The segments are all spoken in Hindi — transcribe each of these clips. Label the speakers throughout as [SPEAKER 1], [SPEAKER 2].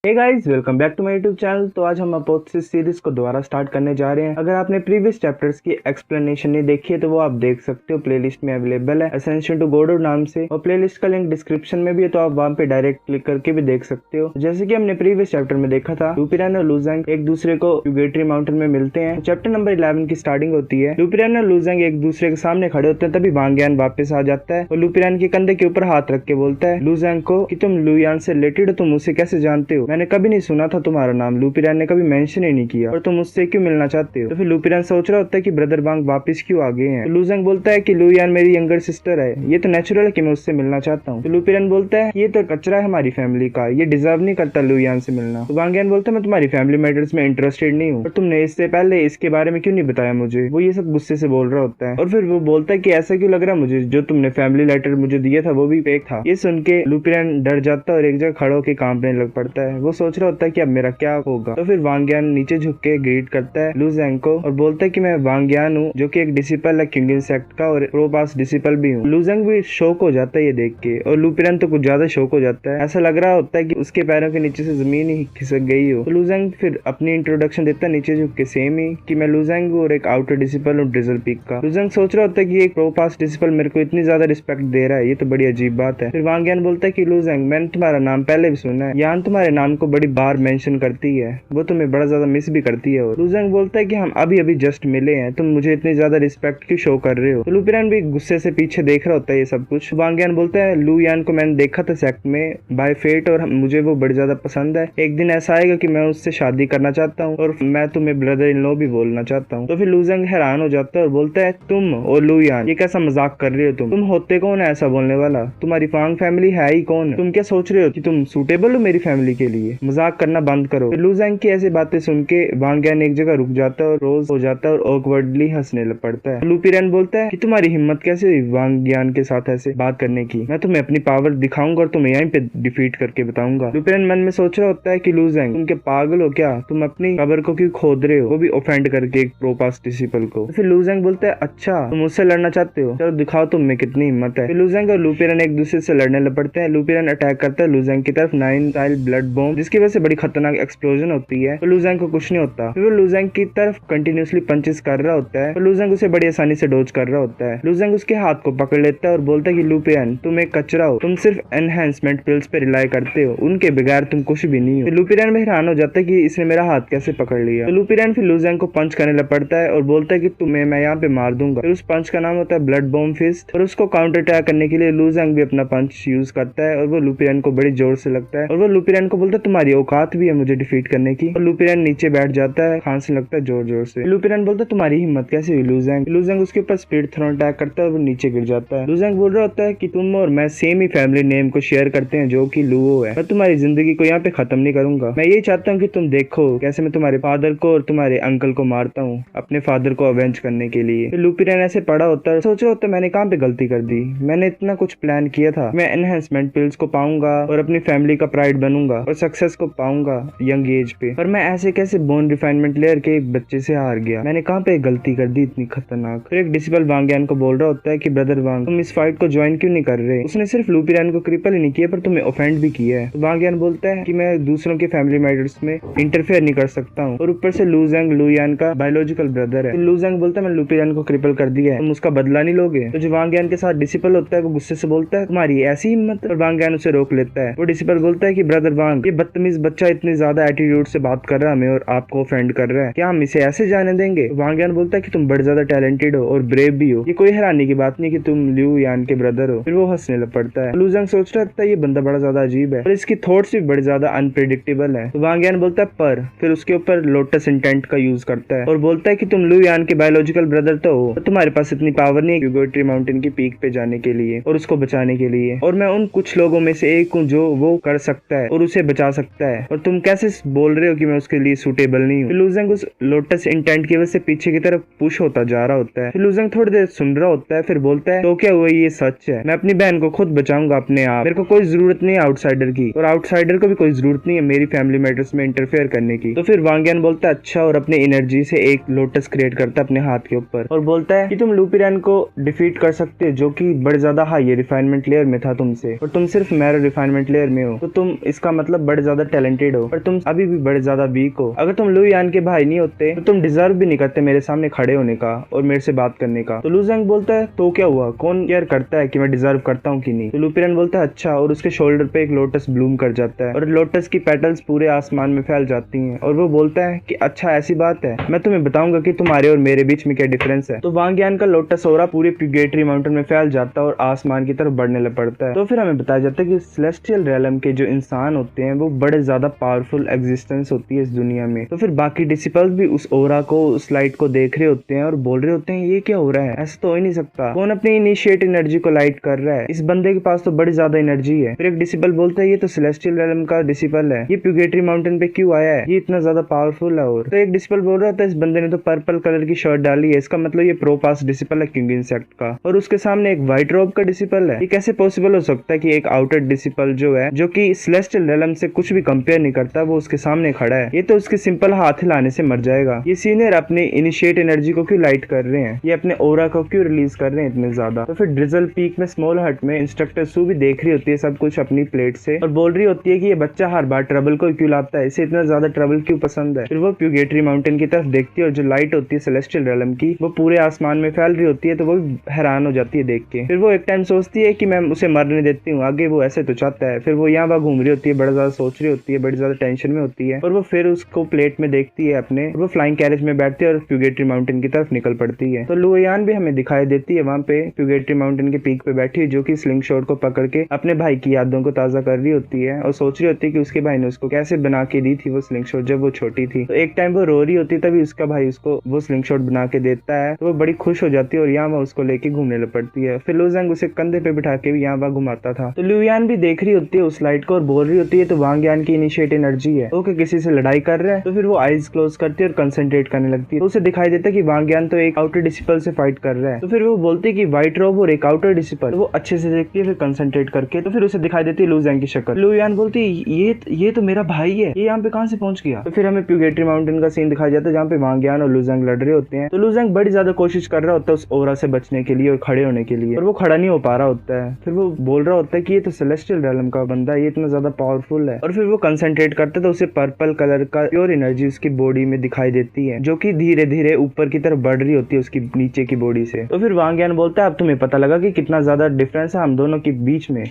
[SPEAKER 1] Hey guys, welcome back to my YouTube channel. तो आज हम अपोथेसिस सीरीज को दोबारा स्टार्ट करने जा रहे हैं। अगर आपने प्रीवियस चैप्टर्स की एक्सप्लेनेशन नहीं देखी है तो वो आप देख सकते हो, प्लेलिस्ट में अवेलेबल है असेंशन टू गॉड नाम से, और प्लेलिस्ट का लिंक डिस्क्रिप्शन में भी है, तो आप वहाँ पे डायरेक्ट क्लिक करके भी देख सकते हो। जैसे कि हमने प्रीवियस चैप्टर में देखा था, लुपियन और लुज़ेंग एक दूसरे को प्यूर्गेटरी माउंटेन में मिलते हैं। चैप्टर नंबर 11 की स्टार्टिंग होती है। लुपियन और लुज़ेंग एक दूसरे के सामने खड़े होते हैं, तभी वांग यान वापस आ जाता है और लुपियन के कंधे के ऊपर हाथ रख के बोलता है लुज़ेंग को कि तुम लू यान से रिलेटेड हो, तुम उसे कैसे जानते हो? मैंने कभी नहीं सुना था तुम्हारा नाम, लुपियन ने कभी मेंशन ही नहीं किया, और तुम उससे क्यों मिलना चाहते हो? तो फिर लुपियन सोच रहा होता है कि ब्रदर वांग वापस क्यों आ गए हैं। तो लुज़ेंग बोलता है कि लू यान मेरी यंगर सिस्टर है, ये तो नेचुरल है कि मैं उससे मिलना चाहता हूँ। तो लुपियन बोलता है ये तो कचरा है हमारी फैमिली का, ये डिजर्व नहीं करता लू यान से मिलना। तो वांग यान बोलता है मैं तुम्हारी फैमिली मैटर्स में इंटरेस्टेड नहीं हूँ, और तुमने इससे पहले इसके बारे में क्यों नहीं बताया मुझे? वो ये सब गुस्से से बोल रहा होता है, और फिर वो बोलता है कि ऐसा क्यों लग रहा है मुझे, जो तुमने फैमिली लेटर मुझे दिया था वो भी फेक था। ये सुन के लुपियन डर जाता है और एक जगह खड़ा होकर कांपने लग पड़ता है। वो सोच रहा होता है कि अब मेरा क्या होगा। तो फिर वांग यान नीचे झुक के ग्रीट करता है लुज़ेंग को और बोलता है कि मैं वांग यान हूँ, जो कि एक डिसिपल है क्विंगन सेक्ट का, और प्रो पास डिसिपल भी हूँ। लुज़ेंग भी शौक हो जाता है ये देख के, और लुपियन तो कुछ ज्यादा शौक हो जाता है। ऐसा लग रहा होता है कि उसके पैरों के नीचे से जमीन ही खिसक गई हो। तो लुज़ेंग फिर अपनी इंट्रोडक्शन देता है नीचे झुक के, सेम ही कि मैं लुज़ेंग हूँ और एक आउटर डिसिपल हूँ ड्रिजल पीक का। लुज़ेंग सोच रहा होता है कि एक प्रो पास डिसिपल मेरे को इतनी ज्यादा रिस्पेक्ट दे रहा है, ये तो बड़ी अजीब बात है। फिर वांग यान बोलता है कि लुज़ेंग मैंने तुम्हारा नाम पहले भी सुना है, यान तुम्हारे नाम को बड़ी बार मेंशन करती है, वो तुम्हें बड़ा ज्यादा मिस भी करती है। और लुज़ेंग बोलता है कि हम अभी अभी जस्ट मिले हैं, तुम मुझे इतनी ज्यादा रिस्पेक्ट क्यों शो कर रहे हो? तो लुपियन भी गुस्से से पीछे देख रहा होता है ये सब कुछ। वांग यान बोलता है लू यान को मैंने देखा था सेक्ट में बाय फेट, और मुझे वो बड़ी ज्यादा पसंद है। एक दिन ऐसा आएगा कि मैं उससे शादी करना चाहता हूँ, और मैं तुम्हें ब्रदर इन लॉ भी बोलना चाहता हूँ। तो फिर लुज़ेंग हैरान हो जाता है और बोलता है तुम और लू यान ये कैसा मजाक कर रहे हो? तुम होते कौन है ऐसा बोलने वाला? तुम्हारी वांग फैमिली है ही कौन? तुम क्या सोच रहे हो कि तुम सूटेबल हो मेरी फैमिली के लिए? मजाक करना बंद करो। लुज़ेंग की ऐसी बातें सुन के वांग यान एक जगह रुक जाता है और रोज हो जाता है और ऑकवर्डली हंसने लग पड़ता है। लुपियन बोलता है कि तुम्हारी हिम्मत कैसे हुई वांग यान के साथ ऐसे बात करने की? मैं तुम्हें अपनी पावर दिखाऊंगा और तुम्हें यहीं पे डिफीट करके बताऊंगा। लुपियन मन में सोच रहा होता है कि लुज़ेंग तुम क्या पागल हो क्या? तुम अपनी कबर को क्यों खोद रहे हो, वो भी ऑफेंड करके एक प्रो पास डिसिपल को? फिर लुज़ेंग बोलता है अच्छा तुम मुझसे लड़ना चाहते हो, चलो दिखाओ तुम में कितनी हिम्मत है। फिर लुज़ेंग और लुपियन एक दूसरे से लड़ने लग पड़ते हैं। लुपियन अटैक करता है लुज़ेंग की तरफ 9 मिसाइल ब्लड बॉम्ब, जिसकी वजह से बड़ी खतरनाक एक्सप्लोजन होती है। तो लुज़ेंग को कुछ नहीं होता। फिर वो लुज़ेंग की तरफ कंटिन्यूसली पंचेस कर रहा होता है, तो लुज़ेंग उसे बड़ी आसानी से डोज कर रहा होता है। लुज़ेंग उसके हाथ को पकड़ लेता है और बोलता है कि लुपियन तुम एक कचरा हो, तुम सिर्फ एनहेंसमेंट पिल्स पे रिलाई करते हो, उनके बगैर तुम कुछ भी नहीं हो। फिर लुपियन भी हैरान हो जाता है कि इसने मेरा हाथ कैसे पकड़ लिया। तो लुपियन फिर लुज़ेंग को पंच करने लग पड़ता है और बोलता है कि तुम्हें मैं यहाँ पे मार दूंगा। फिर उस पंच का नाम होता है ब्लड बॉम्ब फिस्ट, और उसको काउंटर अटैक करने के लिए लुज़ेंग भी अपना पंच यूज करता है, और वो लुपियन को बड़ी जोर से लगता है, और वो लुपियन को बोलता है तुम्हारी औकात भी है मुझे डिफीट करने की। और लुपियन नीचे बैठ जाता है, खांसने लगता है जोर जोर से। लुपियन बोलता है तुम्हारी हिम्मत कैसे हुई लुज़ेंग? लुज़ेंग उसके ऊपर स्पीड थ्रोन अटैक करता है और वो नीचे गिर जाता है। लुज़ेंग बोल रहा होता है कि तुम और मैं सेम ही फैमिली नेम को शेयर करते हैं, जो कि लुओ है। मैं तुम्हारी जिंदगी को यहाँ पे खत्म नहीं करूंगा। मैं यही चाहता हूँ कि तुम देखो कैसे मैं तुम्हारे फादर को और तुम्हारे अंकल को मारता हूँ अपने फादर को अवेंज करने के लिए। फिर लुपियन ऐसे पड़ा होता है, सोच रहा होता है मैंने कहाँ पे गलती कर दी, मैंने इतना कुछ प्लान किया था, मैं एनहेंसमेंट पिल्स को पाऊंगा और अपनी फैमिली का प्राइड बनूंगा और सक्सेस को पाऊंगा यंग एज पे, पर मैं ऐसे कैसे बोन रिफाइनमेंट लेयर के एक बच्चे से हार गया? मैंने कहाँ पे गलती कर दी इतनी खतरनाक? फिर एक डिसिपल वांग यान को बोल रहा होता है कि ब्रदर वांग तुम इस फाइट को ज्वाइन क्यों नहीं कर रहे? उसने सिर्फ लुपियन को क्रिपल ही नहीं किया पर तुम्हें ऑफेंड भी किया है। तो वांग यान बोलता है कि मैं दूसरों के फैमिली मैटर्स में इंटरफेयर नहीं कर सकता हूँ, और ऊपर से लुज़ेंग लू यान का बायोलॉजिकल ब्रदर है। तो लुज़ेंग बोलता है मैं लुपियन को क्रिपल कर दिया है, तुम उसका बदला नहीं लोगे? तो जो वांग यान के साथ डिसिपल होता है वो गुस्से से बोलता है तुम्हारी ऐसी हिम्मत? और वांग यान उसे रोक लेता है। वो डिसिपल बोलता है कि ब्रदर वांग ये बदतमीज बच्चा इतनी ज्यादा एटीट्यूड से बात कर रहा है हमें और आपको ऑफेंड कर रहा है, क्या हम इसे ऐसे जाने देंगे? वांग यान बोलता है कि तुम बड़े ज्यादा टैलेंटेड हो और ब्रेव भी हो, ये कोई हैरानी की बात नहीं कि तुम लू यान के ब्रदर हो। फिर वो हंसने लग पड़ता है। लुज़ेंग सोच रहा था ये बंदा बड़ा ज्यादा अजीब है और इसकी थॉट्स भी बड़े ज्यादा अनप्रेडिक्टेबल है। तो वांग यान बोलता है पर फिर उसके ऊपर लोटस इंटेंट का यूज करता है और बोलता है कि तुम लू यान के बायोलॉजिकल ब्रदर तो हो, तो तुम्हारे पास इतनी पावर नहीं है प्यूर्गेटरी माउंटेन की पीक पे जाने के लिए और उसको बचाने के लिए, और मैं उन कुछ लोगों में से एक हूँ जो वो कर सकता है और उसे बचा सकता है, और तुम कैसे बोल रहे हो कि मैं उसके लिए सूटेबल नहीं हूँ? लुज़ेंग उस लोटस इंटेंट की वजह से पीछे की तरफ पुश होता जा रहा होता है। फिर लुज़ेंग थोड़ी देर सुन रहा होता है, फिर बोलता है तो क्या हुआ, ये सच है, मैं अपनी बहन को खुद बचाऊंगा अपने आप, मेरे को कोई जरूरत नहीं है आउटसाइडर की, और आउटसाइडर को भी कोई जरूरत नहीं है मेरी फैमिली मैटर्स में इंटरफेयर करने की। तो फिर वांग यान बोलता है अच्छा, और अपनी एनर्जी से एक लोटस क्रिएट करता है अपने हाथ के ऊपर और बोलता है कि तुम लुपियन को डिफीट कर सकते हो, जो कि बड़े ज्यादा हाई रिफाइनमेंट लेयर में था तुमसे, और तुम सिर्फ मैरो रिफाइनमेंट लेयर में हो, तो तुम इसका मतलब बड़े ज्यादा टैलेंटेड हो, पर तुम अभी भी बड़े ज्यादा वीक हो। अगर तुम लू यान के भाई नहीं होते तो तुम डिजर्व भी नहीं करते मेरे सामने खड़े होने का और मेरे से बात करने का। तो लू जैंग बोलता है तो क्या हुआ, कौन केयर करता है कि मैं डिजर्व करता हूँ कि नहीं। तो लुपिरन बोलता है अच्छा, और उसके शोल्डर पे एक लोटस ब्लूम कर जाता है और लोटस की पेटल्स पूरे आसमान में फैल जाती हैं। और वो बोलता है कि अच्छा ऐसी बात है, मैं तुम्हें बताऊंगा कि तुम्हारे और मेरे बीच में क्या डिफरेंस है। तो वांग यान का लोटस ओरा पूरे प्यूगेटरी माउंटेन में फैल जाता है और आसमान की तरफ बढ़ने लग पड़ता है। तो फिर हमें बताया जाता है कि सेलेस्टियल रेलम के जो इंसान होते हैं वो बड़े ज्यादा पावरफुल एग्जिस्टेंस होती है इस दुनिया में। तो फिर बाकी डिसिपल्स भी उस ओरा को, उस लाइट को देख रहे होते हैं और बोल रहे होते हैं ये क्या हो रहा है, ऐसा तो हो ही नहीं सकता, कौन अपनी इनिशिएट एनर्जी को लाइट कर रहा है, इस बंदे के पास तो बड़ी ज्यादा एनर्जी है। फिर एक डिसिपल बोलता है ये तो सेलेस्टियल रेलम का डिसिपल है, ये प्यूगेटरी माउंटेन पे क्यों आया है, ये इतना ज्यादा पावरफुल है। और तो एक डिसिपल बोल रहा था इस बंदे ने तो पर्पल कलर की शर्ट डाली है, इसका मतलब ये प्रो पास डिसिपल है किंग इंसेक्ट का। और उसके सामने एक व्हाइट रोब का डिसिपल है। ये कैसे पॉसिबल हो सकता है कि एक आउटर डिसिपल जो है, जो कि सेलेस्टियल रेलम से कुछ भी कंपेयर नहीं करता, वो उसके सामने खड़ा है। ये तो उसके सिंपल हाथ हिलाने से मर जाएगा। ये सीनियर अपनी इनिशिएट एनर्जी को क्यों लाइट कर रहे हैं, ये अपने ओरा को क्यों रिलीज कर रहे हैं इतने ज्यादा। तो फिर ड्रिजल पीक में स्मॉल हट में इंस्ट्रक्टर सू भी देख रही होती है सब कुछ अपनी प्लेट से और बोल रही होती है कि ये बच्चा हर बार ट्रबल को क्यों लाता है, इसे इतना ज्यादा ट्रबल क्यों पसंद है। फिर वो प्यूगेटरी माउंटेन की तरफ देखती है और जो लाइट होती है सेलेस्टियल रेलम की वो पूरे आसमान में फैल रही होती है, तो वो हैरान हो जाती है देख के। फिर वो एक टाइम सोचती है कि मैं उसे मरने देती हूँ, आगे वो ऐसे तो चाहता है। फिर वो यहाँ वहाँ घूम रही होती है, बड़ा ज्यादा सोच रही होती है, बड़ी ज्यादा टेंशन में होती है और वो फिर उसको प्लेट में देखती है अपने, वो फ्लाइंग कैरेज में बैठती है और प्यूगेटरी माउंटेन की तरफ निकल पड़ती है। तो लू यान भी हमें दिखाई देती है वहाँ पे प्यूगेटरी माउंटेन के पीक पे बैठी है, जो कि स्लिंग शॉट को पकड़ के अपने भाई की यादों को ताजा कर रही होती है और सोच रही होती है कि उसके भाई ने उसको कैसे बना के दी थी वो स्लिंग शॉट जब वो छोटी थी। तो एक टाइम वो रो रही होती है, तभी उसका भाई उसको वो स्लिंग शॉट बना के देता है, तो वो बड़ी खुश हो जाती है और यहाँ वहाँ उसको लेके घूमने लग पड़ती है। फिर लू जैंग उसे कंधे पे बिठा के भी यहाँ वहाँ घुमाता था। तो लू यान भी देख रही होती है उस लाइट को और बोल रही होती है तो वांग यान की इनिशिएट एनर्जी है, ओके किसी से लड़ाई कर रहा है। तो फिर वो आईज क्लोज करती है और कंसंट्रेट करने लगती है। तो उसे दिखाई देता है कि वांग यान तो एक आउटर डिसिपल से फाइट कर रहा है। तो फिर वो बोलती है कि व्हाइट रोब और एक आउटर डिसिपल, तो वो अच्छे से देखती है फिर कंसंट्रेट करके। तो फिर उसे दिखाई देती है लू जैंग की शक्ल। लू यान बोलती है ये तो मेरा भाई है, ये यहाँ पे कहाँ से पहुंच गया। तो फिर हमें प्यूगेटरी माउंटेन का सीन दिखाया जाता है जहाँ पे वांग यान और लू जैंग लड़ रहे होते हैं। तो लू जैंग बड़ी ज्यादा कोशिश कर रहा होता है उस ओरा से बचने के लिए और खड़े होने के लिए, और वो खड़ा नहीं हो पा रहा होता है। फिर वो बोल रहा होता है कि ये तो सेलेस्टियल रेलम का बंदा है, ये इतना ज्यादा पावरफुल है। और फिर वो कंसंट्रेट करता है तो उसे पर्पल कलर का प्योर एनर्जी उसकी बॉडी में दिखाई देती है, जो कि धीरे धीरे ऊपर की तरफ बढ़ रही होती है उसकी नीचे की बॉडी से। तो फिर वांग यान बोलता है अब तुम्हें पता लगा कि कितना ज्यादा डिफरेंस है हम दोनों के बीच में,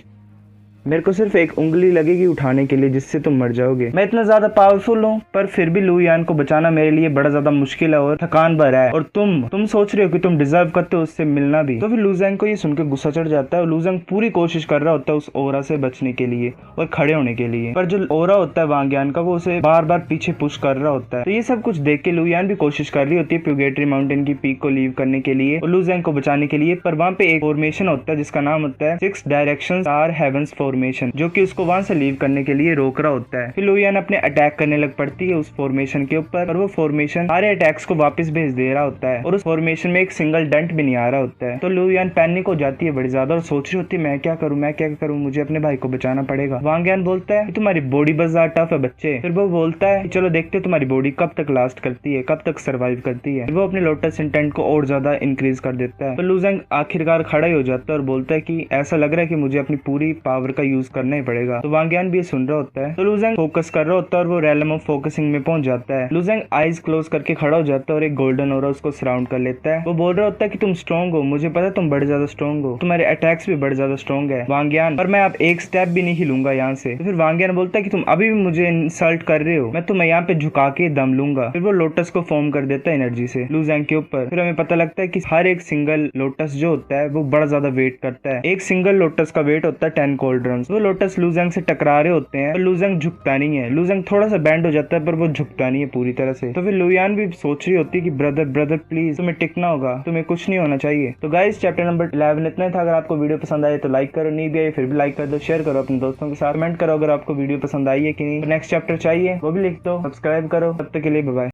[SPEAKER 1] मेरे को सिर्फ एक उंगली लगेगी उठाने के लिए जिससे तुम मर जाओगे। मैं इतना ज्यादा पावरफुल हूँ पर फिर भी लू यान को बचाना मेरे लिए बड़ा ज्यादा मुश्किल है और थकान भरा है, और तुम सोच रहे हो कि तुम डिजर्व करते हो उससे मिलना भी। तो फिर लू जैंग को ये सुनकर गुस्सा चढ़ जाता है और लू जैंग पूरी कोशिश कर रहा होता है उस ओरा से बचने के लिए और खड़े होने के लिए, पर जो ओरा होता है वांग यान का वो उसे बार बार पीछे पुश कर रहा होता है। तो ये सब कुछ देख के लू यान भी कोशिश कर रही होती है प्यूगेटरी माउंटेन की पीक को लीव करने के लिए और लू जैंग को बचाने के लिए, पर वहाँ पे एक फॉर्मेशन होता है जिसका नाम होता है 6 डायरेक्शंस आर हेवंस फॉर्मेशन, जो कि उसको वहां से लीव करने के लिए रोक रहा होता है। फिर लू यान अपने अटैक करने लग पड़ती है उस फॉर्मेशन के ऊपर और वो फॉर्मेशन सारे अटैक्स को वापस भेज दे रहा होता है और उस फॉर्मेशन में एक सिंगल डेंट भी नहीं आ रहा होता है। तो लू यान पैनिक हो जाती है बड़ी ज्यादा और सोच रही होती है मैं क्या करूं, मुझे अपने भाई को बचाना पड़ेगा। वांग यान बोलता है तुम्हारी बॉडी बस ज्यादा टफ है बच्चे। फिर वो बोलता है चलो देखते हो तुम्हारी बॉडी कब तक लास्ट करती है, कब तक सर्वाइव करती है। वो अपने लोटस इंटेंट को और ज्यादा इंक्रीज कर देता है। तो लू जैंग आखिरकार खड़ा ही हो जाता है और बोलता है कि ऐसा लग रहा है कि मुझे अपनी पूरी पावर का यूज करना ही पड़ेगा। तो वांग यान भी सुन रहा होता है। तो लू जैंग फोकस कर रहा होता है और वो रेलम ऑफ फोकसिंग में पहुंच जाता है। लू जैंग आईज क्लोज करके खड़ा हो जाता है और एक गोल्डन ओरा उसको सराउंड कर लेता है। वो बोल रहा होता है कि तुम स्ट्रॉन्ग हो, मुझे पता है तुम बड़े ज्यादा स्ट्रॉन्ग हो, तुम्हारे अटैक्स भी बड़े ज्यादा स्ट्रॉन्ग है वांग यान, पर मैं अब एक स्टेप भी नहीं हिलूंगा यहाँ से। तो फिर वांग यान बोलता है कि तुम अभी भी मुझे इंसल्ट कर रहे हो, मैं तुम्हें यहाँ पे झुका के दम लूंगा। फिर वो लोटस को फॉर्म कर देता है एनर्जी से लू जैंग के ऊपर। फिर हमें पता लगता है कि हर एक सिंगल लोटस जो होता है वो बड़ा ज्यादा वेट करता है। एक सिंगल लोटस का वेट होता है 10 कोल्ड्रम्स। वो लोटस लू जैंग से टकरा रहे होते हैं, लू जैंग झुकता नहीं है। लू जैंग थोड़ा सा बैंड हो जाता है पर वो झुकता नहीं है पूरी तरह से। तो फिर लू यान भी सोच रही होती है कि ब्रदर प्लीज तुम्हें टिकना होगा, तुम्हें कुछ नहीं होना चाहिए। तो गाइस चैप्टर नंबर 11 इतना था। अगर आपको वीडियो पसंद आए तो लाइक करो, नहीं भी आए फिर भी लाइक कर दो, शेयर करो अपने दोस्तों के साथ, कमेंट करो अगर आपको वीडियो पसंद आई है कि नहीं, नेक्स्ट चैप्टर चाहिए वो भी लिख दो, सब्सक्राइब करो। तब तक के लिए बाय बाय।